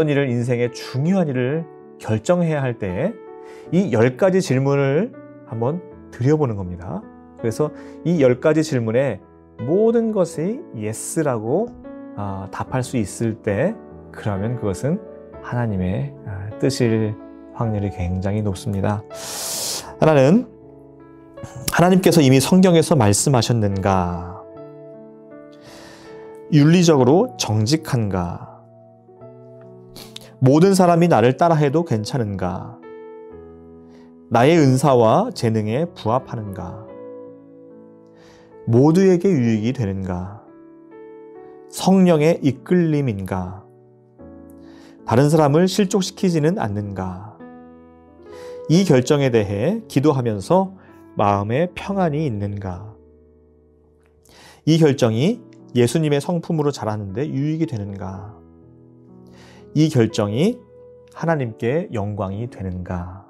어떤 일을 인생의 중요한 일을 결정해야 할 때에 이 10가지 질문을 한번 드려보는 겁니다. 그래서 이 10가지 질문에 모든 것이 yes라고 답할 수 있을 때 그러면 그것은 하나님의 뜻일 확률이 굉장히 높습니다. 하나는 하나님께서 이미 성경에서 말씀하셨는가? 윤리적으로 정직한가? 모든 사람이 나를 따라해도 괜찮은가? 나의 은사와 재능에 부합하는가? 모두에게 유익이 되는가? 성령의 이끌림인가? 다른 사람을 실족시키지는 않는가? 이 결정에 대해 기도하면서 마음에 평안이 있는가? 이 결정이 예수님의 성품으로 자라는데 유익이 되는가? 이 결정이 하나님께 영광이 되는가?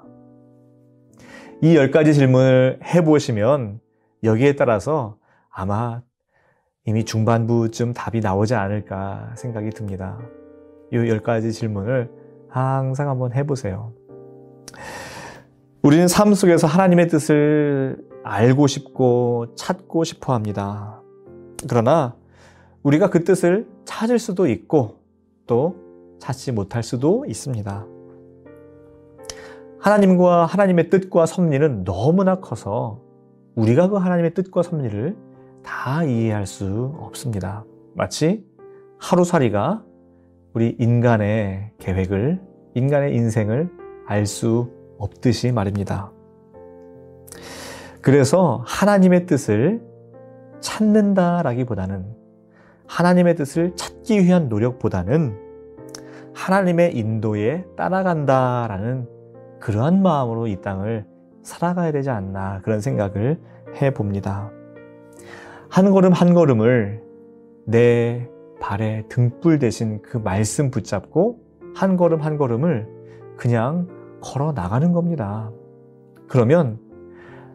이 10가지 질문을 해보시면 여기에 따라서 아마 이미 중반부쯤 답이 나오지 않을까 생각이 듭니다. 이 10가지 질문을 항상 한번 해보세요. 우리는 삶 속에서 하나님의 뜻을 알고 싶고 찾고 싶어 합니다. 그러나 우리가 그 뜻을 찾을 수도 있고 또 찾지 못할 수도 있습니다. 하나님과 하나님의 뜻과 섭리는 너무나 커서 우리가 그 하나님의 뜻과 섭리를 다 이해할 수 없습니다. 마치 하루살이가 우리 인간의 계획을, 인간의 인생을 알 수 없듯이 말입니다. 그래서 하나님의 뜻을 찾는다라기보다는 하나님의 뜻을 찾기 위한 노력보다는 하나님의 인도에 따라간다라는 그러한 마음으로 이 땅을 살아가야 되지 않나 그런 생각을 해봅니다. 한 걸음 한 걸음을 내 발에 등불 대신 그 말씀 붙잡고 한 걸음 한 걸음을 그냥 걸어 나가는 겁니다. 그러면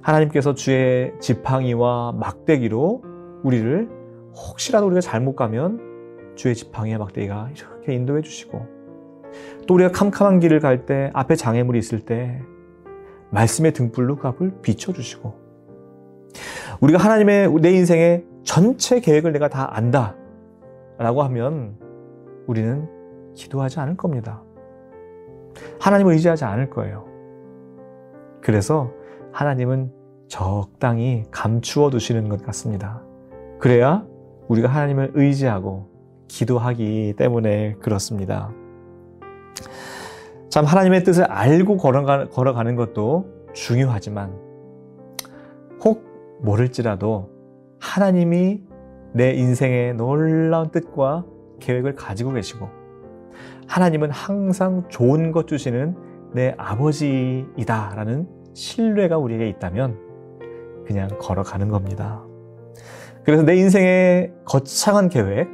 하나님께서 주의 지팡이와 막대기로 우리를 혹시라도 우리가 잘못 가면 주의 지팡이와 막대기가 이렇게 인도해 주시고 또 우리가 캄캄한 길을 갈 때 앞에 장애물이 있을 때 말씀의 등불로 그 앞을 비춰주시고 우리가 하나님의 내 인생의 전체 계획을 내가 다 안다 라고 하면 우리는 기도하지 않을 겁니다. 하나님을 의지하지 않을 거예요. 그래서 하나님은 적당히 감추어 두시는 것 같습니다. 그래야 우리가 하나님을 의지하고 기도하기 때문에 그렇습니다. 참 하나님의 뜻을 알고 걸어가는 것도 중요하지만 혹 모를지라도 하나님이 내 인생의 놀라운 뜻과 계획을 가지고 계시고 하나님은 항상 좋은 것 주시는 내 아버지이다 라는 신뢰가 우리에게 있다면 그냥 걸어가는 겁니다. 그래서 내 인생의 거창한 계획,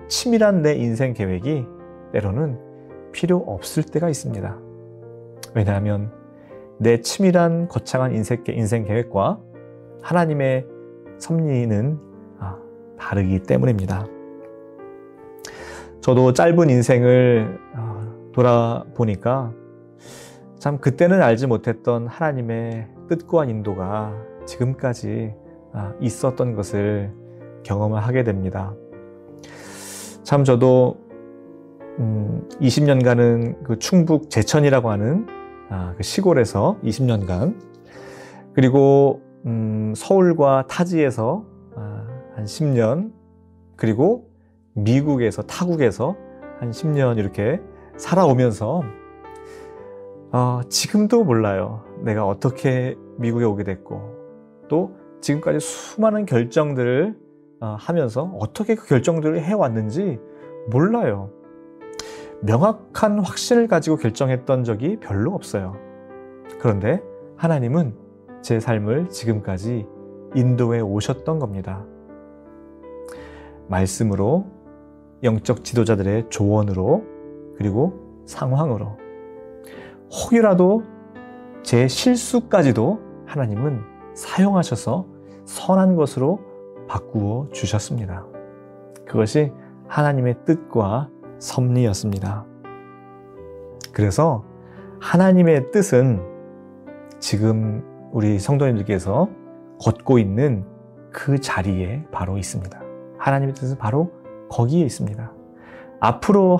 치밀한 내 인생 계획이 때로는 필요 없을 때가 있습니다. 왜냐하면 내 치밀한 거창한 인생 계획과 하나님의 섭리는 다르기 때문입니다. 저도 짧은 인생을 돌아보니까 참 그때는 알지 못했던 하나님의 뜻과 인도가 지금까지 있었던 것을 경험을 하게 됩니다. 참 저도 20년간은 그 충북 제천이라고 하는 그 시골에서 20년간 그리고 서울과 타지에서 한 10년 그리고 미국에서 타국에서 한 10년 이렇게 살아오면서 지금도 몰라요. 내가 어떻게 미국에 오게 됐고 또 지금까지 수많은 결정들을 하면서 어떻게 그 결정들을 해왔는지 몰라요. 명확한 확신을 가지고 결정했던 적이 별로 없어요. 그런데 하나님은 제 삶을 지금까지 인도해 오셨던 겁니다. 말씀으로, 영적 지도자들의 조언으로, 그리고 상황으로. 혹이라도 제 실수까지도 하나님은 사용하셔서 선한 것으로 바꾸어 주셨습니다. 그것이 하나님의 뜻과 섭리였습니다. 그래서 하나님의 뜻은 지금 우리 성도님들께서 걷고 있는 그 자리에 바로 있습니다. 하나님의 뜻은 바로 거기에 있습니다. 앞으로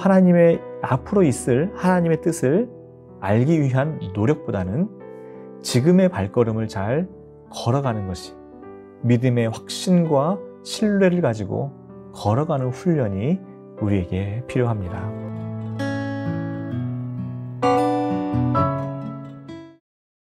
있을 하나님의 뜻을 알기 위한 노력보다는 지금의 발걸음을 잘 걸어가는 것이 믿음의 확신과 신뢰를 가지고 걸어가는 훈련이 우리에게 필요합니다.